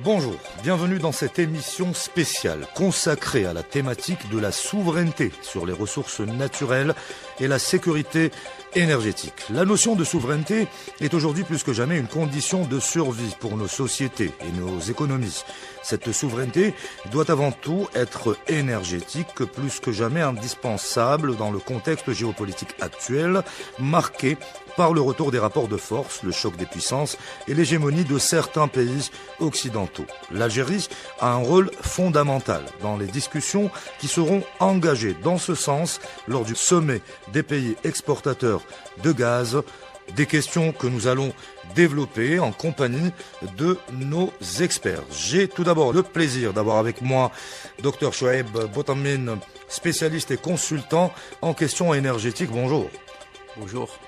Bonjour, bienvenue dans cette émission spéciale consacrée à la thématique de la souveraineté sur les ressources naturelles et la sécurité énergétique. La notion de souveraineté est aujourd'hui plus que jamais une condition de survie pour nos sociétés et nos économies. Cette souveraineté doit avant tout être énergétique, plus que jamais indispensable dans le contexte géopolitique actuel, marqué par le retour des rapports de force, le choc des puissances et l'hégémonie de certains pays occidentaux. L'Algérie a un rôle fondamental dans les discussions qui seront engagées dans ce sens lors du sommet des pays exportateurs de gaz, des questions que nous allons développer en compagnie de nos experts. J'ai tout d'abord le plaisir d'avoir avec moi Dr Chouaib Botamine, spécialiste et consultant en questions énergétiques. Bonjour. Bonjour.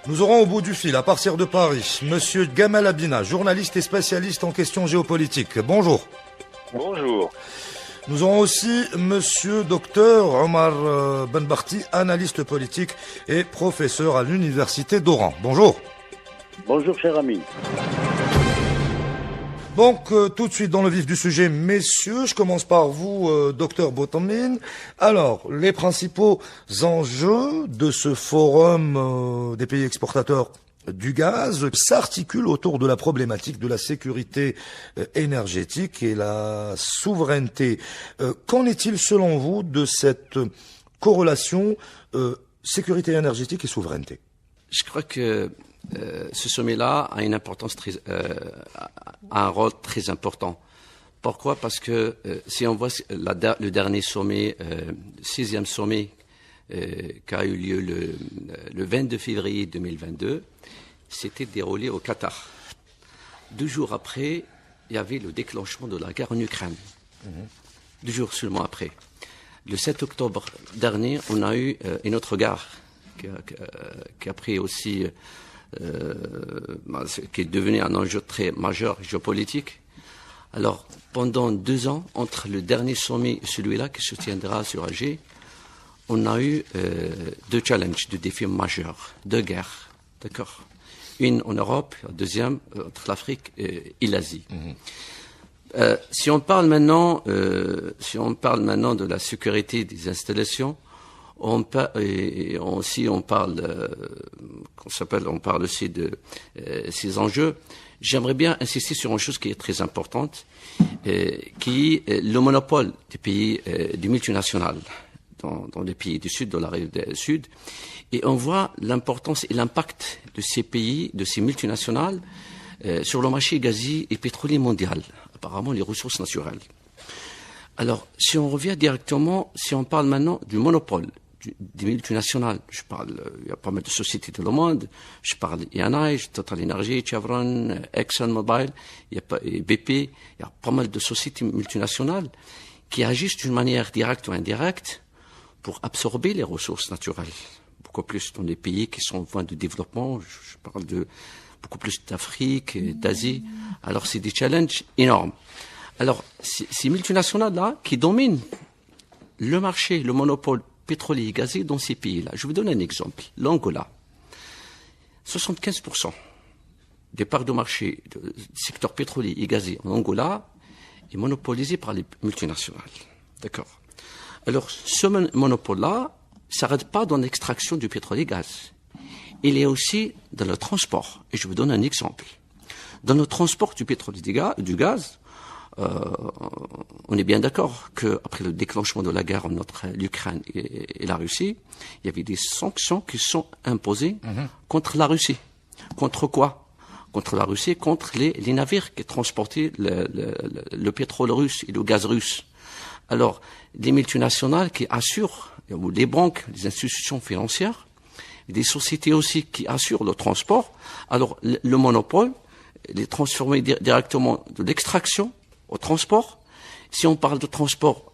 Nous aurons au bout du fil, à partir de Paris, Monsieur Gamal Abina, journaliste et spécialiste en questions géopolitiques. Bonjour. Bonjour. Nous aurons aussi Monsieur Dr Omar Benbarti, analyste politique et professeur à l'Université d'Oran. Bonjour. Bonjour, cher ami. Donc, tout de suite dans le vif du sujet, messieurs, je commence par vous, docteur Botamine. Alors, les principaux enjeux de ce forum des pays exportateurs du gaz s'articulent autour de la problématique de la sécurité énergétique et la souveraineté. Qu'en est-il selon vous de cette corrélation sécurité énergétique et souveraineté? Je crois que ce sommet-là a une importance a un rôle très important. Pourquoi? Parce que si on voit le dernier sommet, 6e sommet qui a eu lieu le 22 février 2022, s'était déroulé au Qatar. 2 jours après, il y avait le déclenchement de la guerre en Ukraine. 2 jours seulement après. Le 7 octobre dernier, on a eu une autre guerre qui a pris aussi qui est devenu un enjeu très majeur géopolitique. Alors, pendant 2 ans, entre le dernier sommet et celui-là qui se tiendra sur Alger, on a eu 2 challenges, 2 défis majeurs, 2 guerres, d'accord. Une en Europe, la deuxième entre l'Afrique et l'Asie. Si on parle maintenant de la sécurité des installations, on parle aussi de ces enjeux. J'aimerais bien insister sur une chose qui est très importante, qui est le monopole des pays, des multinationales dans les pays du Sud, dans la rive Sud. Et on voit l'importance et l'impact de ces pays, de ces multinationales, sur le marché gazier et pétrolier mondial, apparemment les ressources naturelles. Alors, si on revient directement, si on parle maintenant du monopole des multinationales, il y a pas mal de sociétés dans le monde, je parle Eni, Total Energy, Chevron, ExxonMobil, BP, il y a pas mal de sociétés multinationales qui agissent d'une manière directe ou indirecte pour absorber les ressources naturelles. Beaucoup plus dans les pays qui sont en voie de développement, je parle de beaucoup plus d'Afrique, d'Asie. Alors c'est des challenges énormes. Alors ces multinationales-là qui dominent le marché, le monopole pétrolier et gazier dans ces pays-là. Je vous donne un exemple. L'Angola. 75% des parts de marché du secteur pétrolier et gazier en Angola est monopolisé par les multinationales. D'accord. Alors, ce monopole-là ne s'arrête pas dans l'extraction du pétrole et gaz. Il est aussi dans le transport. Et je vous donne un exemple. Dans le transport du pétrole et du gaz, on est bien d'accord qu'après le déclenchement de la guerre entre l'Ukraine et la Russie, il y avait des sanctions qui sont imposées contre la Russie. Contre quoi? Contre la Russie, contre les navires qui transportaient le pétrole russe et le gaz russe. Alors, les multinationales qui assurent, ou les banques, les institutions financières, des sociétés aussi qui assurent le transport, alors le monopole, les transformer directement de l'extraction au transport. Si on parle de transport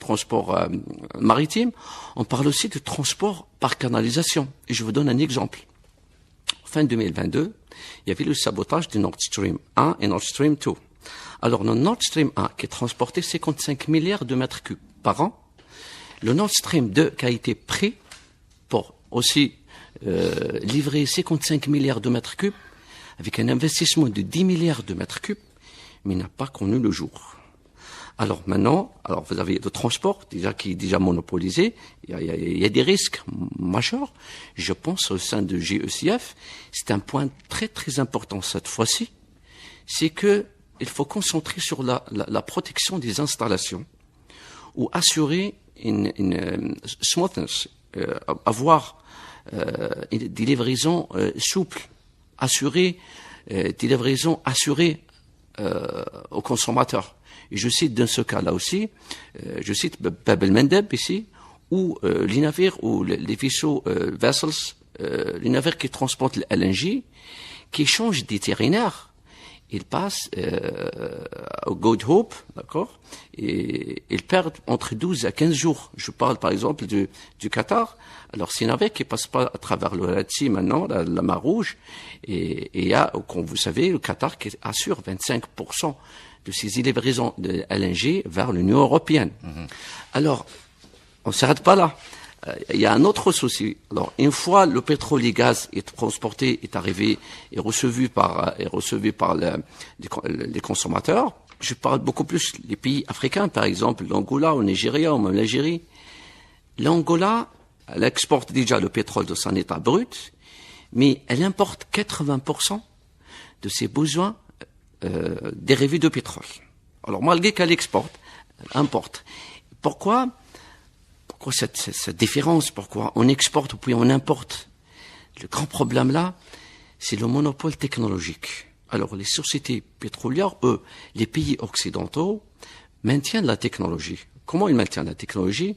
transport maritime, on parle aussi de transport par canalisation. Et je vous donne un exemple. Fin 2022, il y avait le sabotage du Nord Stream 1 et Nord Stream 2. Alors, le Nord Stream 1 qui transportait 55 milliards de mètres cubes par an, le Nord Stream 2 qui a été pris pour aussi livrer 55 milliards de mètres cubes, avec un investissement de 10 milliards de mètres cubes, mais n'a pas connu le jour. Alors maintenant, vous avez le transport déjà qui est déjà monopolisé. Il y a des risques majeurs. Je pense au sein de GECF, c'est un point très très important cette fois-ci, c'est que il faut concentrer sur la protection des installations ou assurer une smoothness, avoir des livraisons souples, assurer des livraisons assurées aux consommateurs. Et je cite dans ce cas-là aussi, je cite Bab el-Mandeb ici, où les navires ou les vaisseaux vessels, les navires qui transportent le LNG, qui changent d'itinéraire, ils passent au Good Hope, d'accord, et ils perdent entre 12 à 15 jours. Je parle par exemple du Qatar. Alors c'est un navire qui passe pas à travers le Red Sea maintenant, la mer Rouge, et il y a, comme vous savez, le Qatar qui assure 25% de ses livraisons de LNG vers l'Union européenne. Alors, on s'arrête pas là. Il y a un autre souci. Alors, une fois le pétrole et gaz est transporté, est arrivé, est recevu par les consommateurs, je parle beaucoup plus des pays africains, par exemple, l'Angola, au Nigeria, ou même l'Algérie. L'Angola, elle exporte déjà le pétrole de son état brut, mais elle importe 80% de ses besoins dérivés de pétrole. Alors, malgré qu'elle exporte, elle importe. Pourquoi cette différence? Pourquoi on exporte ou puis on importe? Le grand problème là, c'est le monopole technologique. Alors, les sociétés pétrolières, eux, les pays occidentaux, maintiennent la technologie. Comment ils maintiennent la technologie?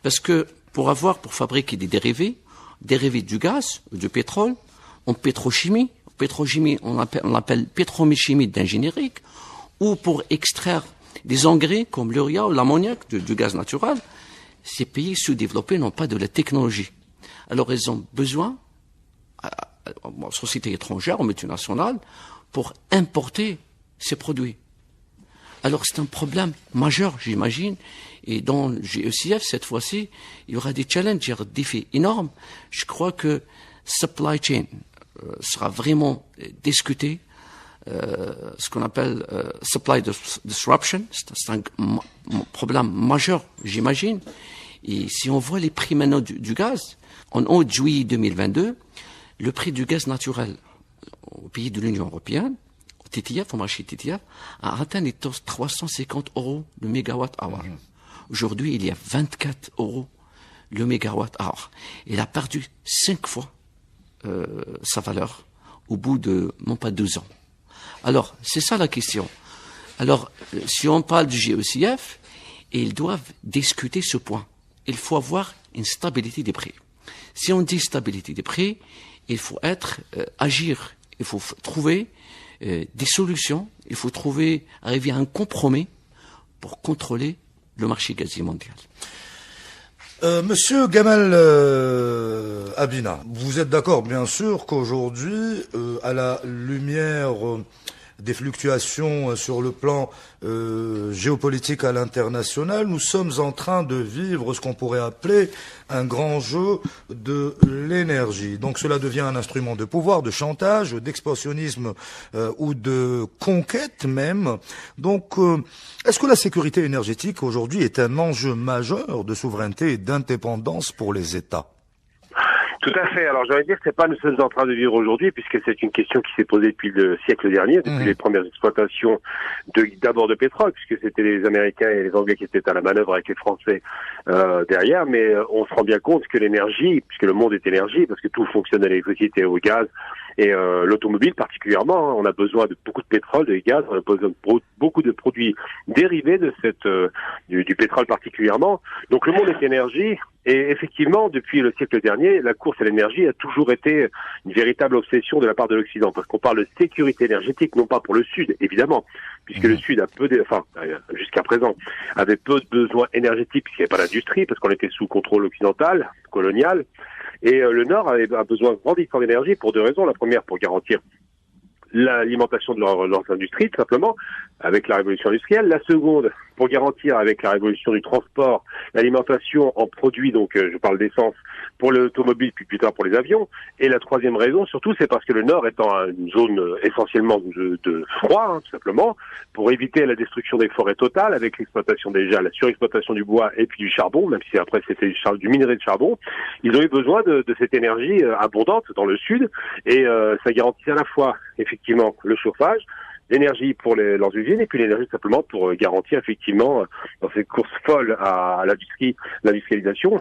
Parce que pour fabriquer des dérivés du gaz, du pétrole, en pétrochimie, on l'appelle pétrochimie d'ingénierie, ou pour extraire des engrais comme l'urea ou l'ammoniac du gaz naturel, ces pays sous-développés n'ont pas de la technologie. Alors ils ont besoin, aux sociétés étrangères, aux multinationales, pour importer ces produits. Alors c'est un problème majeur, j'imagine, et dans le GECF, cette fois-ci, il y aura des challenges, des défis énormes. Je crois que supply chain sera vraiment discuté, ce qu'on appelle supply disruption, c'est un problème majeur, j'imagine. Et si on voit les prix maintenant du gaz, en août, juillet 2022, le prix du gaz naturel au pays de l'Union européenne, au TTF, au marché TTF, a atteint les 350 € le mégawatt-hour. Aujourd'hui, il y a 24 € le mégawatt-hour. Il a perdu 5 fois sa valeur au bout de, non pas 2 ans. Alors, c'est ça la question. Alors, si on parle du GECF, ils doivent discuter ce point. Il faut avoir une stabilité des prix. Si on dit stabilité des prix, il faut agir. Il faut trouver des solutions. Il faut arriver à un compromis pour contrôler le marché gazier mondial. Monsieur Gamal Abina, vous êtes d'accord bien sûr qu'aujourd'hui, à la lumière des fluctuations sur le plan géopolitique à l'international, nous sommes en train de vivre ce qu'on pourrait appeler un grand jeu de l'énergie. Donc cela devient un instrument de pouvoir, de chantage, d'expansionnisme ou de conquête même. Donc est-ce que la sécurité énergétique aujourd'hui est un enjeu majeur de souveraineté et d'indépendance pour les États ? Tout à fait. Alors, j'allais dire que c'est pas nous sommes en train de vivre aujourd'hui, puisque c'est une question qui s'est posée depuis le siècle dernier, depuis les premières exploitations d'abord de pétrole, puisque c'était les Américains et les Anglais qui étaient à la manœuvre avec les Français derrière. Mais on se rend bien compte que l'énergie, puisque le monde est énergie, parce que tout fonctionne à l'électricité, au gaz et l'automobile particulièrement, on a besoin de beaucoup de pétrole, de gaz, on a besoin de beaucoup de produits dérivés de du pétrole particulièrement. Donc le monde est énergie. Et effectivement, depuis le siècle dernier, la course à l'énergie a toujours été une véritable obsession de la part de l'Occident, parce qu'on parle de sécurité énergétique, non pas pour le Sud, évidemment, puisque le Sud a jusqu'à présent, avait peu de besoins énergétiques, puisqu'il n'y avait pas d'industrie, parce qu'on était sous contrôle occidental, colonial, et le Nord a besoin grandissant d'énergie pour deux raisons. La première, pour garantir l'alimentation de leurs industries, tout simplement, avec la révolution industrielle. La seconde, pour garantir avec la révolution du transport, l'alimentation en produits, donc je parle d'essence, pour l'automobile, puis plus tard pour les avions. Et la troisième raison, surtout, c'est parce que le Nord étant une zone essentiellement de froid, tout simplement, pour éviter la destruction des forêts totales, avec l'exploitation déjà, la surexploitation du bois et puis du charbon, même si après c'était du minerai de charbon, ils ont eu besoin de cette énergie abondante dans le sud, et ça garantissait à la fois, effectivement, le chauffage, l'énergie pour leurs usines et puis l'énergie simplement pour garantir effectivement dans cette course folle à l'industrialisation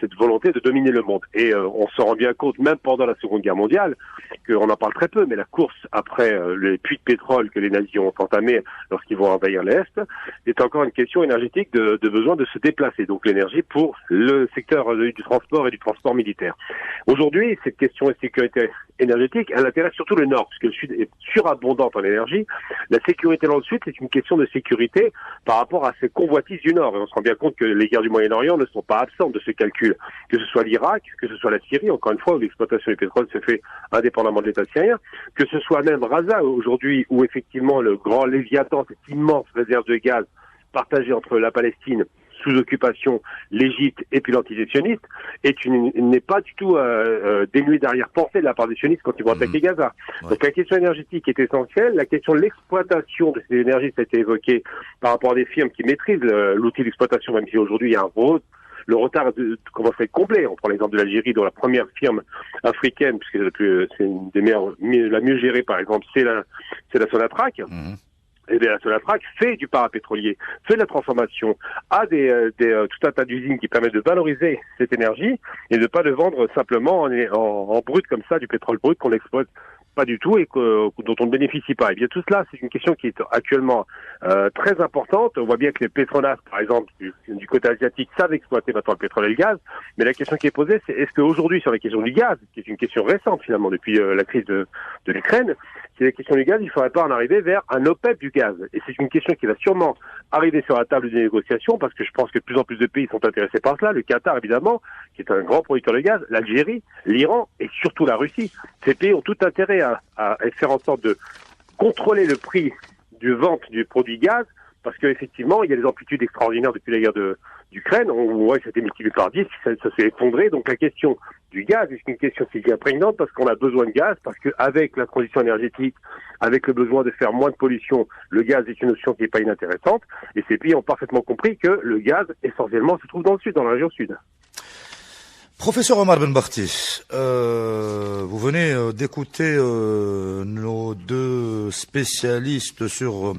cette volonté de dominer le monde. Et on s'en rend bien compte même pendant la Seconde Guerre mondiale qu'on en parle très peu, mais la course après les puits de pétrole que les nazis ont entamé lorsqu'ils vont envahir l'Est est encore une question énergétique de besoin de se déplacer, donc l'énergie pour le secteur du transport et du transport militaire. Aujourd'hui, cette question de sécurité énergétique, elle intéresse surtout le Nord, puisque le Sud est surabondant en énergie. La sécurité dans le Sud, c'est une question de sécurité par rapport à ces convoitises du Nord. Et on se rend bien compte que les guerres du Moyen-Orient ne sont pas absentes de ce calcul. Que ce soit l'Irak, que ce soit la Syrie, encore une fois, où l'exploitation du pétrole se fait indépendamment de l'État syrien, que ce soit même Raza, aujourd'hui, où effectivement le grand Léviathan, cette immense réserve de gaz partagée entre la Palestine, sous occupation, l'Égypte et puis l'antisémitisme n'est pas du tout dénuée d'arrière-pensée de la part des sionistes quand ils vont attaquer Gaza. Ouais. Donc la question énergétique est essentielle. La question de l'exploitation de ces énergies, ça a été évoqué par rapport à des firmes qui maîtrisent l'outil d'exploitation, même si aujourd'hui il y a le retard commence à être complet. On prend l'exemple de l'Algérie, dont la première firme africaine, puisque c'est une des meilleures, la mieux gérée par exemple, c'est la Sonatrach. Et bien, la Sonatrach fait du parapétrolier, fait de la transformation, a tout un tas d'usines qui permettent de valoriser cette énergie et de pas le vendre simplement en brut comme ça, du pétrole brut qu'on n'exploite pas du tout et dont on ne bénéficie pas. Et bien tout cela, c'est une question qui est actuellement très importante. On voit bien que les Petronas, par exemple, du côté asiatique, savent exploiter maintenant le pétrole et le gaz. Mais la question qui est posée, c'est est-ce qu'aujourd'hui, sur la question du gaz, qui est une question récente finalement depuis la crise de l'Ukraine, c'est la question du gaz, il ne faudrait pas en arriver vers un OPEP du gaz. Et c'est une question qui va sûrement arriver sur la table des négociations, parce que je pense que de plus en plus de pays sont intéressés par cela. Le Qatar, évidemment, qui est un grand producteur de gaz, l'Algérie, l'Iran et surtout la Russie. Ces pays ont tout intérêt à faire en sorte de contrôler le prix de vente du produit gaz, parce qu'effectivement, il y a des amplitudes extraordinaires depuis la guerre d'Ukraine. On voit que ça a été multiplié par 10, ça s'est effondré. Donc la question du gaz est une question qui est prégnante, parce qu'on a besoin de gaz, parce qu'avec la transition énergétique, avec le besoin de faire moins de pollution, le gaz est une notion qui n'est pas inintéressante. Et ces pays ont parfaitement compris que le gaz, essentiellement, se trouve dans le sud, dans la région sud. Professeur Omar Benbarti, vous venez d'écouter nos deux spécialistes sur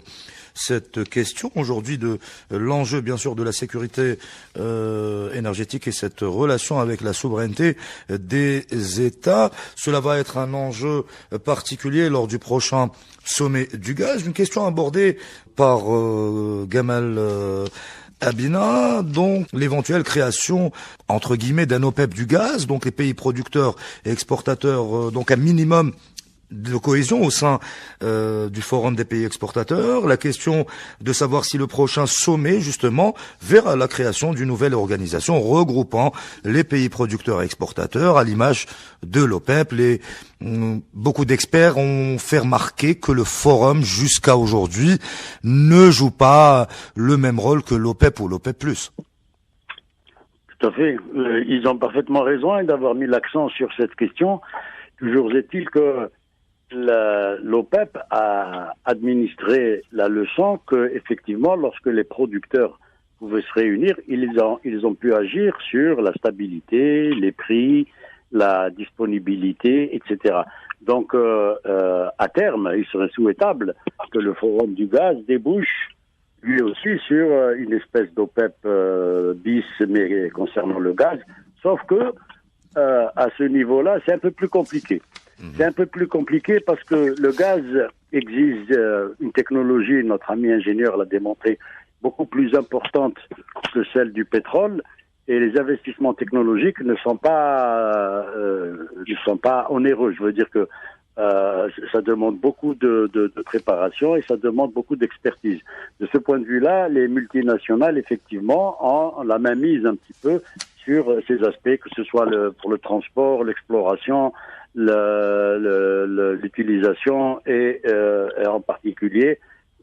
cette question aujourd'hui de l'enjeu bien sûr de la sécurité énergétique et cette relation avec la souveraineté des États. Cela va être un enjeu particulier lors du prochain sommet du gaz. Une question abordée par Gamal Abina, donc l'éventuelle création entre guillemets d'un OPEP du gaz, donc les pays producteurs et exportateurs, donc un minimum de cohésion au sein du Forum des pays exportateurs, la question de savoir si le prochain sommet, justement, verra la création d'une nouvelle organisation regroupant les pays producteurs et exportateurs, à l'image de l'OPEP. Beaucoup d'experts ont fait remarquer que le Forum, jusqu'à aujourd'hui, ne joue pas le même rôle que l'OPEP ou l'OPEP+. Tout à fait. Ils ont parfaitement raison d'avoir mis l'accent sur cette question. Toujours est-il que l'OPEP a administré la leçon que, effectivement, lorsque les producteurs pouvaient se réunir, ils ont pu agir sur la stabilité, les prix, la disponibilité, etc. Donc, à terme, il serait souhaitable que le Forum du gaz débouche lui aussi sur une espèce d'OPEP bis, mais concernant le gaz. Sauf que, à ce niveau-là, c'est un peu plus compliqué. C'est un peu plus compliqué parce que le gaz exige une technologie, notre ami ingénieur l'a démontré, beaucoup plus importante que celle du pétrole, et les investissements technologiques ne sont pas onéreux. Je veux dire que ça demande beaucoup de préparation et ça demande beaucoup d'expertise. De ce point de vue-là, les multinationales, effectivement, ont la main mise un petit peu sur ces aspects, que ce soit pour le transport, l'exploration, l'utilisation et en particulier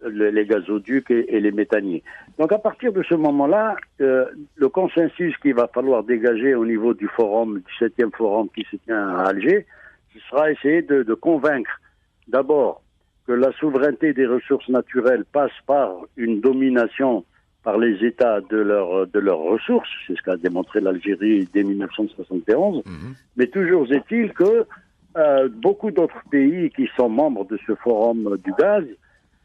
les gazoducs et les méthaniers. Donc à partir de ce moment-là, le consensus qu'il va falloir dégager au niveau du forum, du 7e forum qui se tient à Alger, ce sera essayer de convaincre d'abord que la souveraineté des ressources naturelles passe par une domination par les États de leurs ressources, c'est ce qu'a démontré l'Algérie dès 1971, mais toujours est-il que beaucoup d'autres pays qui sont membres de ce forum du gaz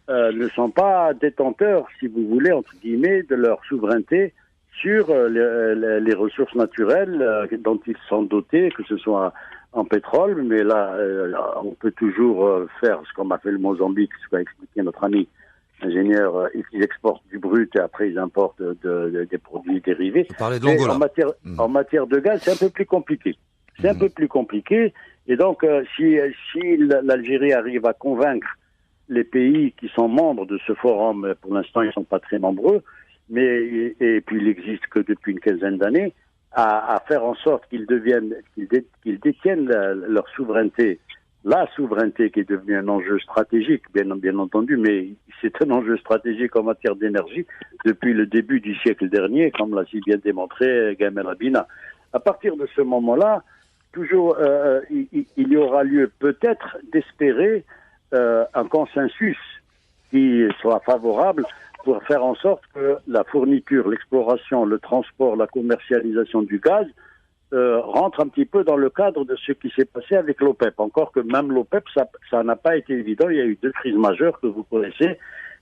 ne sont pas détenteurs, si vous voulez, entre guillemets, de leur souveraineté sur les ressources naturelles dont ils sont dotés, que ce soit en pétrole, mais là, on peut toujours faire ce qu'on a fait le Mozambique, ce qu'a expliqué notre ami ingénieur, ils exportent du brut et après ils importent des produits dérivés. En matière de gaz, c'est un peu plus compliqué. C'est un peu plus compliqué. Et donc, si l'Algérie arrive à convaincre les pays qui sont membres de ce forum, pour l'instant ils ne sont pas très nombreux, mais et puis il n'existe que depuis une quinzaine d'années, à faire en sorte qu'ils détiennent leur souveraineté, la souveraineté qui est devenue un enjeu stratégique, bien entendu, mais c'est un enjeu stratégique en matière d'énergie depuis le début du siècle dernier, comme l'a si bien démontré Gamel Abina. À partir de ce moment-là, toujours, il y aura lieu peut-être d'espérer un consensus qui soit favorable pour faire en sorte que la fourniture, l'exploration, le transport, la commercialisation du gaz rentre un petit peu dans le cadre de ce qui s'est passé avec l'OPEP. Encore que même l'OPEP, ça n'a pas été évident. Il y a eu 2 crises majeures que vous connaissez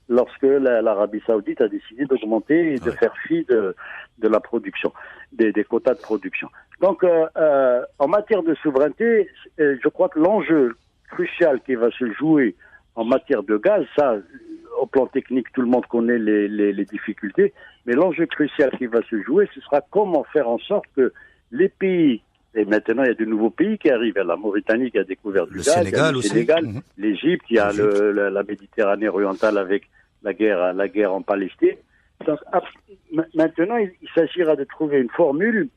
lorsque l'Arabie Saoudite a décidé d'augmenter et de faire fi de la production, des quotas de production. Donc, en matière de souveraineté, je crois que l'enjeu crucial qui va se jouer en matière de gaz, ça, au plan technique, tout le monde connaît les difficultés, mais l'enjeu crucial qui va se jouer, ce sera comment faire en sorte que les pays, et maintenant il y a de nouveaux pays qui arrivent, il y a la Mauritanie qui a découvert du gaz, il y a le Sénégal, l'Égypte, il y a la Méditerranée orientale avec la guerre en Palestine. Donc, maintenant, il s'agira de trouver une formule,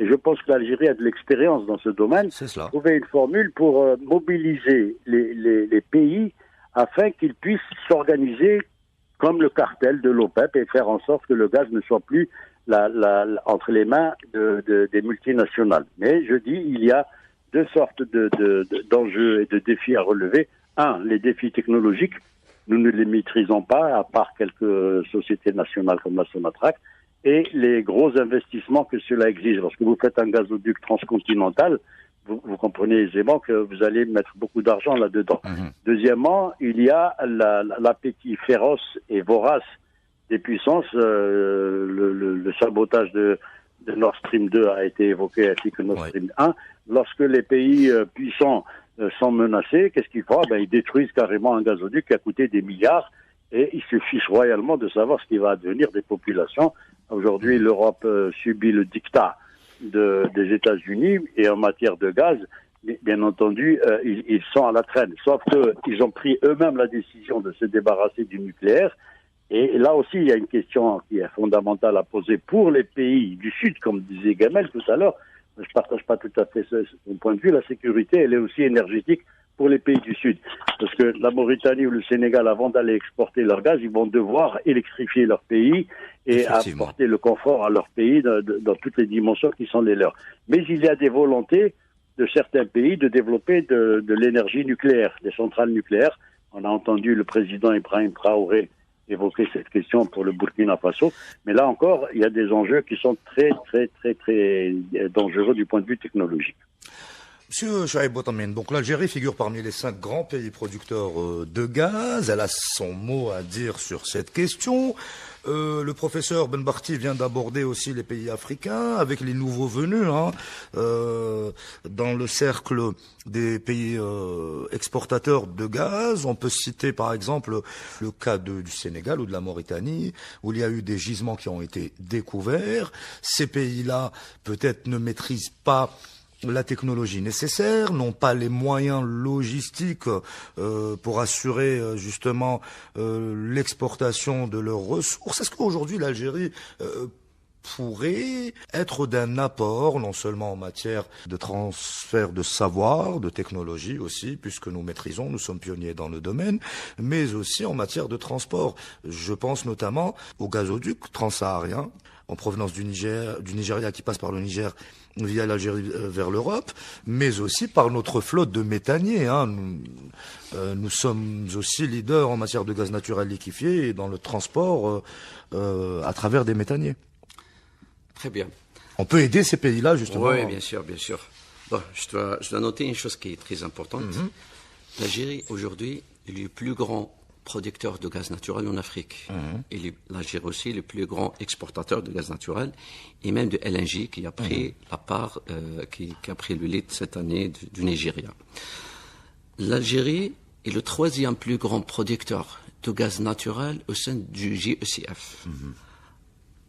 et je pense que l'Algérie a de l'expérience dans ce domaine, trouver une formule pour mobiliser les pays afin qu'ils puissent s'organiser comme le cartel de l'OPEP et faire en sorte que le gaz ne soit plus entre les mains des multinationales. Mais je dis, il y a 2 sortes d'enjeux et de défis à relever. Un, les défis technologiques. Nous ne les maîtrisons pas, à part quelques sociétés nationales comme la Sonatrach, et les gros investissements que cela exige. Lorsque vous faites un gazoduc transcontinental, vous comprenez aisément que vous allez mettre beaucoup d'argent là-dedans. Deuxièmement, il y a l'appétit féroce et vorace des puissances. Le sabotage de Nord Stream 2 a été évoqué, ainsi que Nord Stream 1. Lorsque les pays puissants sont menacés, qu'est-ce qu'ils font? Ils détruisent carrément un gazoduc qui a coûté des milliards et ils se fichent royalement de savoir ce qui va advenir des populations. Aujourd'hui, l'Europe subit le diktat des États-Unis et en matière de gaz, bien entendu, ils sont à la traîne. Sauf qu'ils ont pris eux-mêmes la décision de se débarrasser du nucléaire. Et là aussi, il y a une question qui est fondamentale à poser pour les pays du Sud, comme disait Gamel tout à l'heure. Je partage pas tout à fait son point de vue. La sécurité, elle est aussi énergétique pour les pays du Sud. Parce que la Mauritanie ou le Sénégal, avant d'aller exporter leur gaz, ils vont devoir électrifier leur pays et apporter le confort à leur pays dans toutes les dimensions qui sont les leurs. Mais il y a des volontés de certains pays de développer de l'énergie nucléaire, des centrales nucléaires. On a entendu le président Ibrahim Traoré évoquer cette question pour le Burkina Faso. Mais là encore, il y a des enjeux qui sont très, très, très, très dangereux du point de vue technologique. Monsieur Chouaib Boutamine, donc l'Algérie figure parmi les 5 grands pays producteurs de gaz. Elle a son mot à dire sur cette question. Le professeur Ben Barti vient d'aborder aussi les pays africains avec les nouveaux venus dans le cercle des pays exportateurs de gaz. On peut citer par exemple le cas du Sénégal ou de la Mauritanie où il y a eu des gisements qui ont été découverts. Ces pays-là peut-être ne maîtrisent pas la technologie nécessaire, n'ont pas les moyens logistiques pour assurer justement l'exportation de leurs ressources. Est-ce qu'aujourd'hui l'Algérie pourrait être d'un apport, non seulement en matière de transfert de savoir, de technologie aussi, puisque nous maîtrisons, nous sommes pionniers dans le domaine, mais aussi en matière de transport. Je pense notamment au gazoduc transsaharien, en provenance du Nigeria qui passe par le Niger via l'Algérie vers l'Europe, mais aussi par notre flotte de méthaniers. Nous sommes aussi leaders en matière de gaz naturel liquéfié et dans le transport à travers des méthaniers. Très bien. On peut aider ces pays-là, justement. Oui, bien sûr, bien sûr. Bon, je dois noter une chose qui est très importante. L'Algérie, aujourd'hui, est le plus grand producteur de gaz naturel en Afrique. Et l'Algérie aussi, le plus grand exportateur de gaz naturel, et même de LNG, qui a pris la part, qui a pris le lead cette année du Nigeria. L'Algérie est le troisième plus grand producteur de gaz naturel au sein du GECF.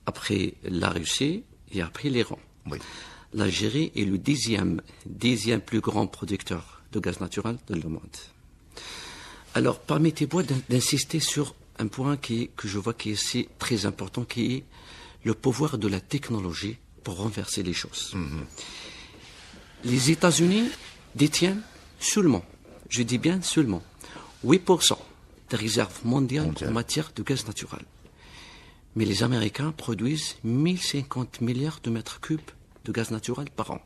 Après la Russie et après l'Iran. Oui. L'Algérie est le dixième plus grand producteur de gaz naturel dans le monde. Alors, permettez-moi d'insister sur un point que je vois qui est aussi très important, qui est le pouvoir de la technologie pour renverser les choses. Les États-Unis détiennent seulement, je dis bien seulement, 8% des réserves mondiales en matière de gaz naturel. Mais les Américains produisent 1050 milliards de mètres cubes de gaz naturel par an,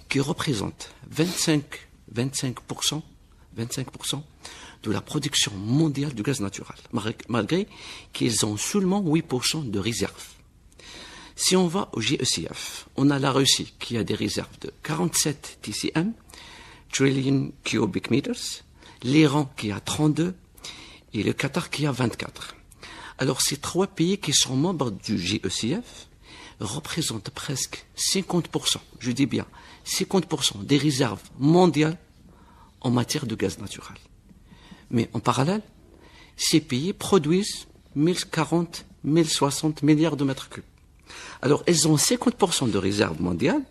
qui représentent 25% de la production mondiale de gaz naturel, malgré qu'ils ont seulement 8% de réserves. Si on va au GECF, on a la Russie qui a des réserves de 47 TCM, trillion cubic meters, l'Iran qui a 32 et le Qatar qui a 24. Alors, ces trois pays qui sont membres du GECF représentent presque 50%, je dis bien 50% des réserves mondiales en matière de gaz naturel. Mais en parallèle, ces pays produisent 1040, 1060 milliards de mètres cubes. Alors, elles ont 50% de réserves mondiales,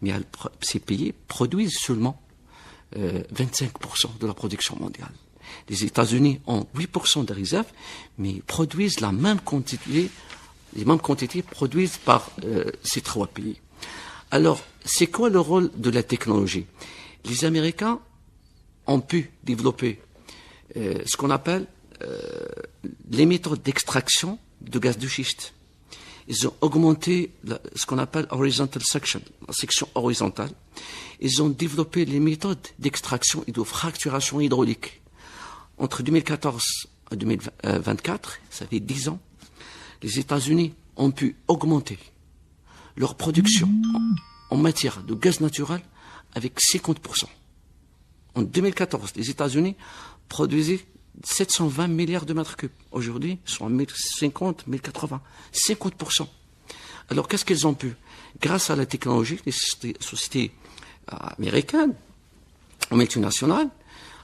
mais ces pays produisent seulement 25% de la production mondiale. Les États-Unis ont 8% de réserves, mais produisent la même quantité, les mêmes quantités produites par ces trois pays. Alors, c'est quoi le rôle de la technologie? Les Américains ont pu développer ce qu'on appelle les méthodes d'extraction de gaz de schiste. Ils ont augmenté ce qu'on appelle horizontal section, la section horizontale. Ils ont développé les méthodes d'extraction et de fracturation hydraulique. Entre 2014 et 2024, ça fait 10 ans, les États-Unis ont pu augmenter leur production en matière de gaz naturel avec 50%. En 2014, les États-Unis produisaient 720 milliards de mètres cubes. Aujourd'hui, ils sont à 1050, 1080, 50%. Alors, qu'est-ce qu'ils ont pu? Grâce à la technologie, les sociétés américaines, multinationales,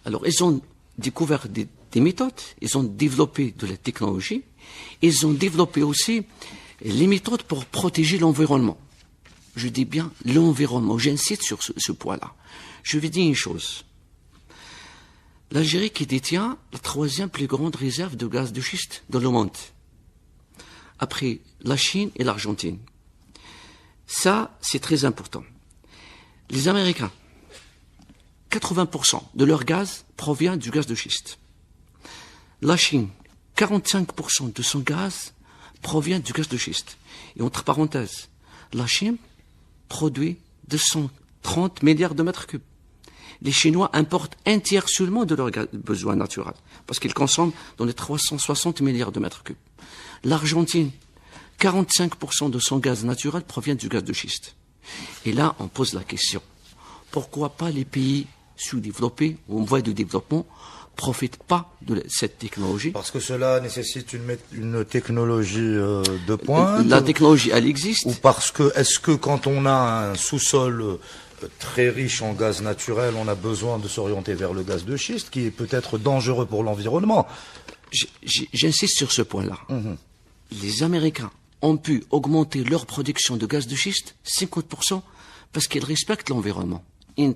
alors, ils ont découvert des méthodes, ils ont développé de la technologie, ils ont développé aussi les méthodes pour protéger l'environnement. Je dis bien l'environnement, j'insiste sur ce point-là. Je vais dire une chose. L'Algérie qui détient la troisième plus grande réserve de gaz de schiste dans le monde, après la Chine et l'Argentine. Ça, c'est très important. Les Américains, 80% de leur gaz provient du gaz de schiste. La Chine, 45% de son gaz provient du gaz de schiste. Et entre parenthèses, la Chine produit 230 milliards de mètres cubes. Les Chinois importent un tiers seulement de leurs besoins naturels, parce qu'ils consomment dans les 360 milliards de mètres cubes. L'Argentine, 45% de son gaz naturel provient du gaz de schiste. Et là, on pose la question, pourquoi pas les pays sous-développés ou en voie de développement profitent pas de cette technologie? Parce que cela nécessite une technologie de pointe. La technologie, elle existe. Ou parce que, est-ce que quand on a un sous-sol très riche en gaz naturel, on a besoin de s'orienter vers le gaz de schiste, qui est peut-être dangereux pour l'environnement? J'insiste sur ce point-là. Les Américains ont pu augmenter leur production de gaz de schiste 50% parce qu'ils respectent l'environnement. Il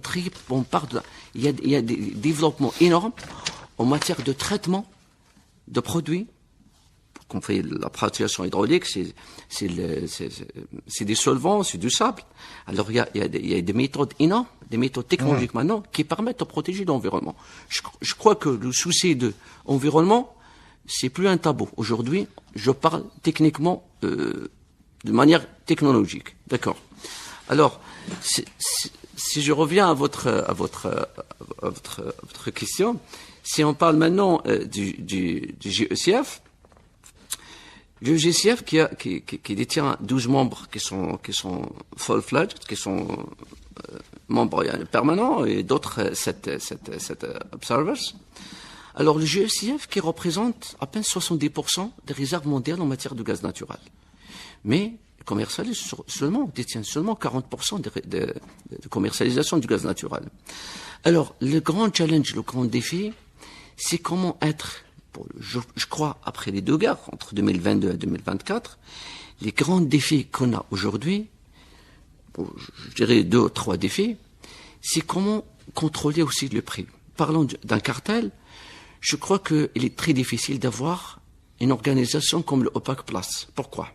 y a des développements énormes en matière de traitement de produits qu'on fait la fracturation hydraulique, c'est des solvants, c'est du sable. Alors il y a des méthodes énormes, des méthodes technologiques maintenant qui permettent de protéger l'environnement. Je crois que le souci de environnement, c'est plus un tabou. Aujourd'hui, je parle techniquement de manière technologique. D'accord. Alors, si je reviens à votre question, si on parle maintenant du GECF, le GECF qui détient 12 membres qui sont full-fledged, qui sont membres permanents, et d'autres 7 observers. Alors le GECF qui représente à peine 70% des réserves mondiales en matière de gaz naturel. Mais détient seulement 40% de commercialisation du gaz naturel. Alors, le grand challenge, le grand défi, c'est comment être, je crois, après les 2 guerres, entre 2022 et 2024, les grands défis qu'on a aujourd'hui, je dirais 2 ou 3 défis, c'est comment contrôler aussi le prix. Parlons d'un cartel, je crois qu'il est très difficile d'avoir une organisation comme le OPEC+. Pourquoi?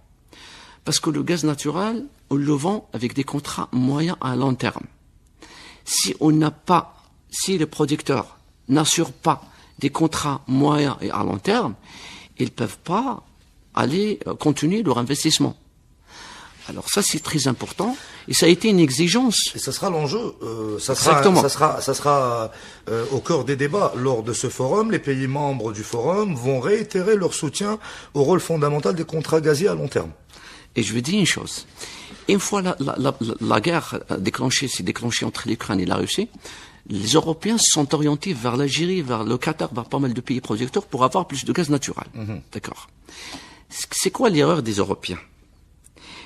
Parce que le gaz naturel, on le vend avec des contrats moyens à long terme. Si les producteurs n'assurent pas des contrats moyens et à long terme, ils peuvent pas aller continuer leur investissement. Alors ça, c'est très important, et ça a été une exigence. Et ça sera l'enjeu. Ça sera au cœur des débats lors de ce forum. Les pays membres du forum vont réitérer leur soutien au rôle fondamental des contrats gaziers à long terme. Et je veux dire une chose. Une fois la guerre s'est déclenchée entre l'Ukraine et la Russie, les Européens se sont orientés vers l'Algérie, vers le Qatar, vers pas mal de pays producteurs pour avoir plus de gaz naturel. D'accord. C'est quoi l'erreur des Européens?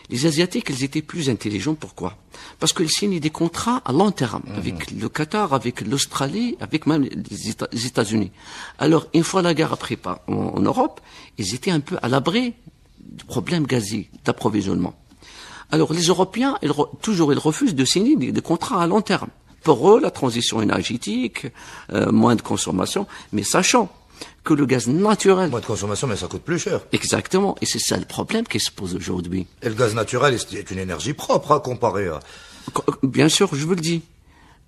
Les Asiatiques, ils étaient plus intelligents. Pourquoi? Parce qu'ils signaient des contrats à long terme avec le Qatar, avec l'Australie, avec même les États-Unis. Alors, une fois la guerre après en Europe, ils étaient un peu à l'abri du problème gazier, d'approvisionnement. Alors, les Européens, ils refusent de signer des contrats à long terme. Pour eux, la transition énergétique, moins de consommation, mais sachant que le gaz naturel... Moins de consommation, mais ça coûte plus cher. Exactement, et c'est ça le problème qui se pose aujourd'hui. Et le gaz naturel est une énergie propre, comparé à... Bien sûr, je vous le dis.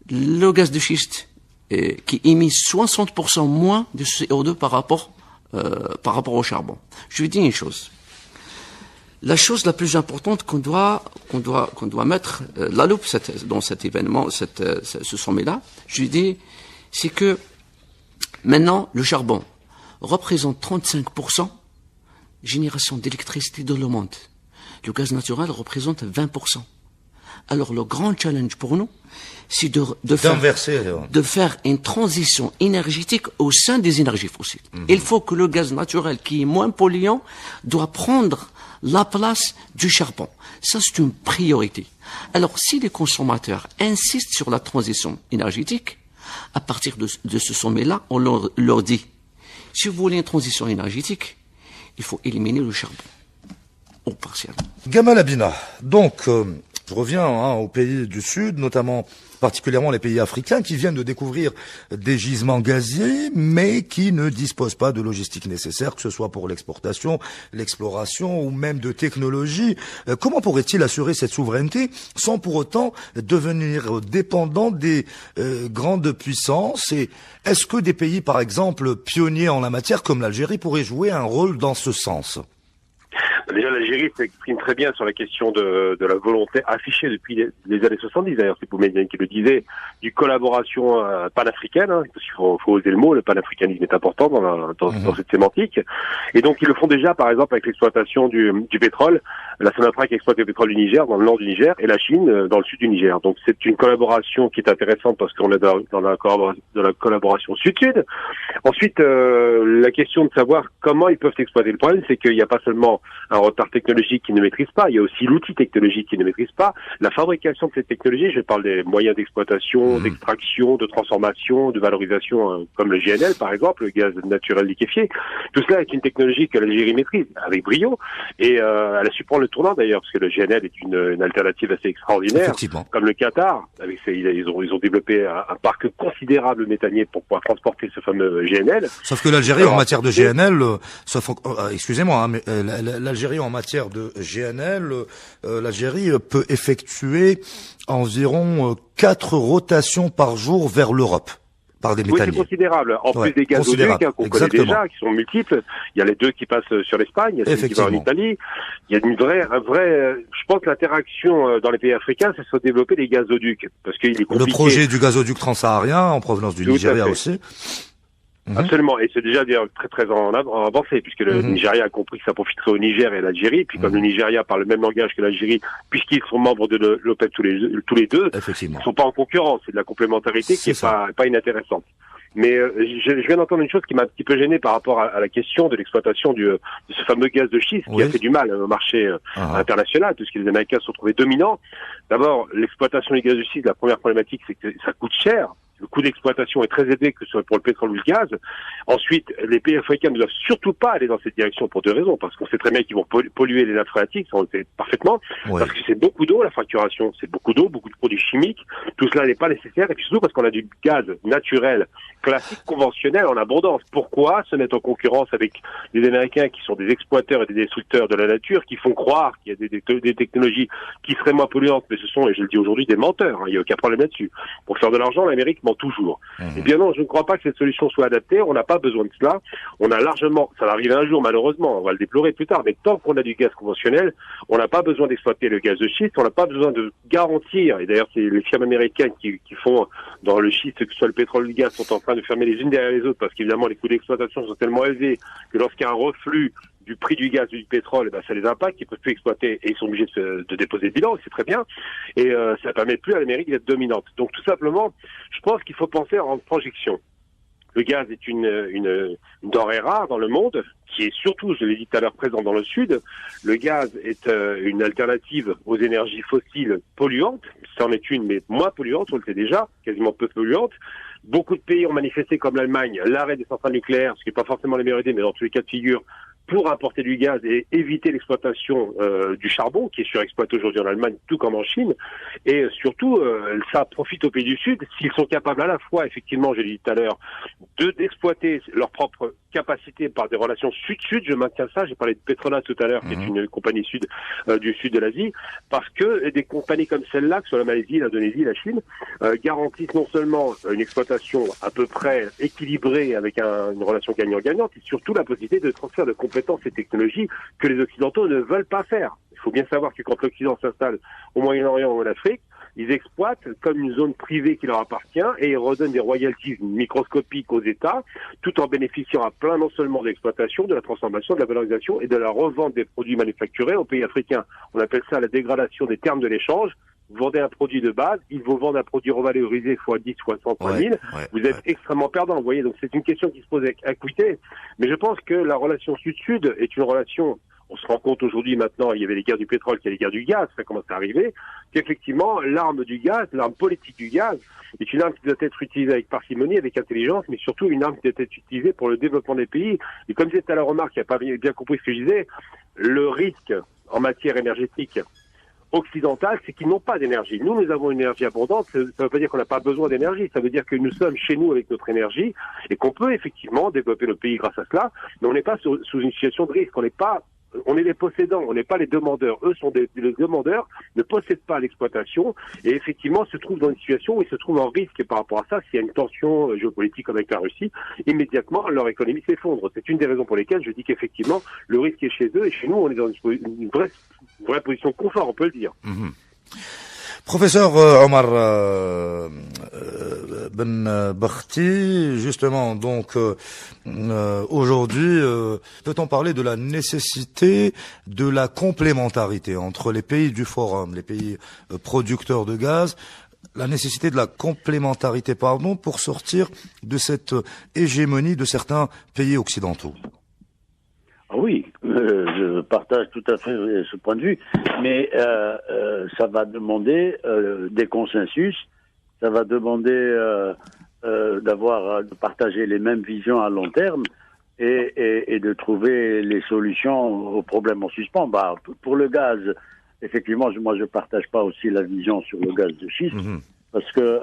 Le gaz de schiste, qui émet 60% moins de CO2 par rapport au charbon. Je lui dis une chose. La chose la plus importante qu'on doit mettre la loupe dans cet événement, ce sommet-là, je lui dis, c'est que maintenant le charbon représente 35% génération d'électricité dans le monde. Le gaz naturel représente 20%. Alors le grand challenge pour nous, c'est de faire une transition énergétique au sein des énergies fossiles. Il faut que le gaz naturel, qui est moins polluant, doit prendre la place du charbon. Ça, c'est une priorité. Alors, si les consommateurs insistent sur la transition énergétique, à partir de ce sommet-là, on leur dit, si vous voulez une transition énergétique, il faut éliminer le charbon, au partiel. Gamal Abina, donc, je reviens aux pays du Sud, notamment particulièrement les pays africains qui viennent de découvrir des gisements gaziers, mais qui ne disposent pas de logistique nécessaire, que ce soit pour l'exportation, l'exploration ou même de technologie. Comment pourraient-ils assurer cette souveraineté sans pour autant devenir dépendants des grandes puissances? Et est-ce que des pays, par exemple, pionniers en la matière, comme l'Algérie, pourraient jouer un rôle dans ce sens? Déjà, l'Algérie s'exprime très bien sur la question de la volonté affichée depuis les années 70, d'ailleurs, c'est Boumediene qui le disait, du collaboration panafricaine, parce qu'il faut oser le mot, le panafricanisme est important dans cette sémantique. Et donc, ils le font déjà, par exemple, avec l'exploitation du pétrole, la Sonatrach exploite le pétrole du Niger, dans le nord du Niger, et la Chine, dans le sud du Niger. Donc, c'est une collaboration qui est intéressante parce qu'on est dans la collaboration sud-sud. Ensuite, la question de savoir comment ils peuvent exploiter. Le problème, c'est qu'il n'y a pas seulement un retard technologique qu'ils ne maîtrisent pas. Il y a aussi l'outil technologique qu'ils ne maîtrisent pas. La fabrication de ces technologies, je parle des moyens d'exploitation, d'extraction, de transformation, de valorisation, comme le GNL par exemple, le gaz naturel liquéfié. Tout cela est une technologie que l'Algérie maîtrise avec brio et elle a su prendre le tournant d'ailleurs, parce que le GNL est une alternative assez extraordinaire. Comme le Qatar, avec ils ont développé un parc considérable méthanier pour pouvoir transporter ce fameux GNL. Sauf que l'Algérie en matière de GNL, excusez-moi, mais l'Algérie en matière de GNL, l'Algérie peut effectuer environ 4 rotations par jour vers l'Europe. Par des méthaniers. Oui, c'est considérable. En plus des gazoducs qu'on connaît déjà, qui sont multiples. Il y a les 2 qui passent sur l'Espagne, il y a celui qui va en Italie. Il y a je pense que l'interaction dans les pays africains, c'est de se développer des gazoducs. Parce qu'il est compliqué. Le projet du gazoduc transsaharien, en provenance du Nigeria aussi. Absolument, et c'est déjà très très avancé, puisque le Nigeria a compris que ça profiterait au Niger et à l'Algérie, puis comme le Nigeria parle le même langage que l'Algérie, puisqu'ils sont membres de l'OPEP tous les deux, ils ne sont pas en concurrence, c'est de la complémentarité qui est pas inintéressante. Mais je viens d'entendre une chose qui m'a un petit peu gêné par rapport à la question de l'exploitation de ce fameux gaz de schiste qui a fait du mal au marché international, puisque les Américains se sont trouvés dominants. D'abord, l'exploitation du gaz de schiste, la première problématique, c'est que ça coûte cher. Le coût d'exploitation est très élevé, que ce soit pour le pétrole ou le gaz. Ensuite, les pays africains ne doivent surtout pas aller dans cette direction pour 2 raisons. Parce qu'on sait très bien qu'ils vont polluer les nappes phréatiques, ça on le sait parfaitement. Parce que c'est beaucoup d'eau, la fracturation. C'est beaucoup d'eau, beaucoup de produits chimiques. Tout cela n'est pas nécessaire. Et puis surtout parce qu'on a du gaz naturel, classique, conventionnel en abondance. Pourquoi se mettre en concurrence avec les Américains qui sont des exploiteurs et des destructeurs de la nature, qui font croire qu'il y a des technologies qui seraient moins polluantes, mais ce sont, et je le dis aujourd'hui, des menteurs. Il n'y a aucun problème là-dessus. Pour faire de l'argent, l'Amérique toujours. Eh bien non, je ne crois pas que cette solution soit adaptée. On n'a pas besoin de cela. On a largement, ça va arriver un jour malheureusement, on va le déplorer plus tard, mais tant qu'on a du gaz conventionnel, on n'a pas besoin d'exploiter le gaz de schiste, on n'a pas besoin de garantir, et d'ailleurs c'est les firmes américaines qui font dans le schiste, que ce soit le pétrole ou le gaz, sont en train de fermer les unes derrière les autres parce qu'évidemment les coûts d'exploitation sont tellement élevés que lorsqu'il y a un reflux du prix du gaz et du pétrole, ça les impacte, ils peuvent plus exploiter et ils sont obligés de déposer le bilan, c'est très bien. Et ça permet plus à l'Amérique d'être dominante. Donc tout simplement, je pense qu'il faut penser en projection. Le gaz est une denrée rare dans le monde, qui est surtout, je l'ai dit tout à l'heure, présent dans le sud. Le gaz est une alternative aux énergies fossiles polluantes. C'en est une, mais moins polluante, on le sait déjà, quasiment peu polluante. Beaucoup de pays ont manifesté, comme l'Allemagne, l'arrêt des centrales nucléaires, ce qui n'est pas forcément la meilleure idée, mais dans tous les cas de figure, pour importer du gaz et éviter l'exploitation du charbon, qui est surexploité aujourd'hui en Allemagne, tout comme en Chine. Et surtout, ça profite aux pays du Sud, s'ils sont capables à la fois, effectivement, j'ai dit tout à l'heure, d'exploiter leur propre capacité par des relations sud-sud, je maintiens ça, j'ai parlé de Petronas tout à l'heure, qui est une compagnie du sud de l'Asie, parce que des compagnies comme celle-là, que ce soit la Malaisie, l'Indonésie, la Chine, garantissent non seulement une exploitation à peu près équilibrée avec une relation gagnant-gagnante, et surtout la possibilité de transfert de compétences et technologies que les Occidentaux ne veulent pas faire. Il faut bien savoir que quand l'Occident s'installe au Moyen-Orient ou en Afrique, ils exploitent comme une zone privée qui leur appartient et ils redonnent des royalties microscopiques aux États, tout en bénéficiant à plein non seulement de l'exploitation, de la transformation, de la valorisation et de la revente des produits manufacturés aux pays africains. On appelle ça la dégradation des termes de l'échange. Vous vendez un produit de base, ils vous vendent un produit revalorisé fois 10, fois 100, fois 1000. Vous êtes extrêmement perdant, vous voyez. Donc c'est une question qui se pose avec acuité. Mais je pense que la relation sud-sud est une relation, on se rend compte aujourd'hui maintenant, il y avait les guerres du pétrole, il y a les guerres du gaz, ça commence à arriver, qu'effectivement l'arme du gaz, l'arme politique du gaz, est une arme qui doit être utilisée avec parcimonie, avec intelligence, mais surtout une arme qui doit être utilisée pour le développement des pays. Et comme c'était à la remarque, il n'y a pas bien compris ce que je disais, le risque en matière énergétique occidentale, c'est qu'ils n'ont pas d'énergie. Nous avons une énergie abondante, ça ne veut pas dire qu'on n'a pas besoin d'énergie, ça veut dire que nous sommes chez nous avec notre énergie et qu'on peut effectivement développer notre pays grâce à cela, mais on n'est pas sous une situation de risque, on est les possédants, on n'est pas les demandeurs. Eux sont les demandeurs, ne possèdent pas l'exploitation et effectivement se trouvent dans une situation où ils se trouvent en risque par rapport à ça. S'il y a une tension géopolitique avec la Russie, immédiatement leur économie s'effondre. C'est une des raisons pour lesquelles je dis qu'effectivement le risque est chez eux et chez nous on est dans une vraie position de confort, on peut le dire. Professeur Omar Ben Bakhti, justement, donc aujourd'hui, peut-on parler de la nécessité de la complémentarité entre les pays du Forum, les pays producteurs de gaz, la nécessité de la complémentarité, pour sortir de cette hégémonie de certains pays occidentaux? Oui, je partage tout à fait ce point de vue, mais ça va demander des consensus, ça va demander de partager les mêmes visions à long terme et de trouver les solutions aux problèmes en suspens. Pour le gaz, effectivement, moi je partage pas aussi la vision sur le gaz de schiste. Parce que